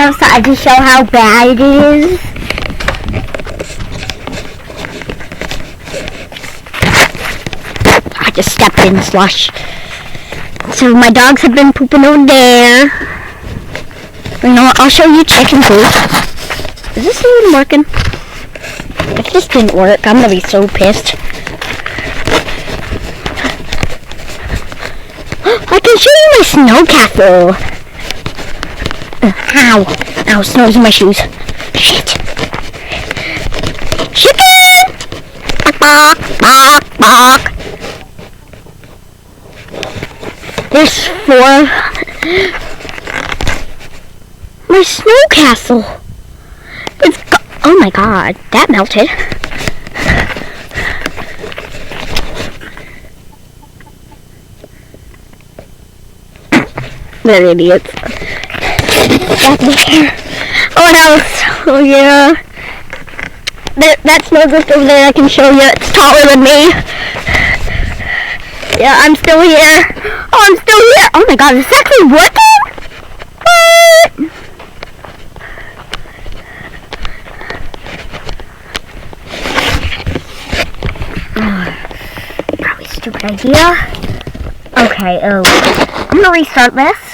outside to show how bad it is. I just stepped in slush. So my dogs have been pooping over there. You know what? I'll show you chicken poop. Is this even working? If this didn't work, I'm gonna be so pissed. I can show you my snow castle. Ow. Ow, snow's in my shoes. Shit. Chicken! Bark, bark, bark. There's 4. My snow castle. Oh my god, that melted. They're idiots. What else? Oh yeah. That snowdrift over there I can show you. It's taller than me. Yeah, I'm still here. Oh, I'm still here. Oh my god, is this actually working? What? Probably a stupid idea. Okay, I'm gonna restart this.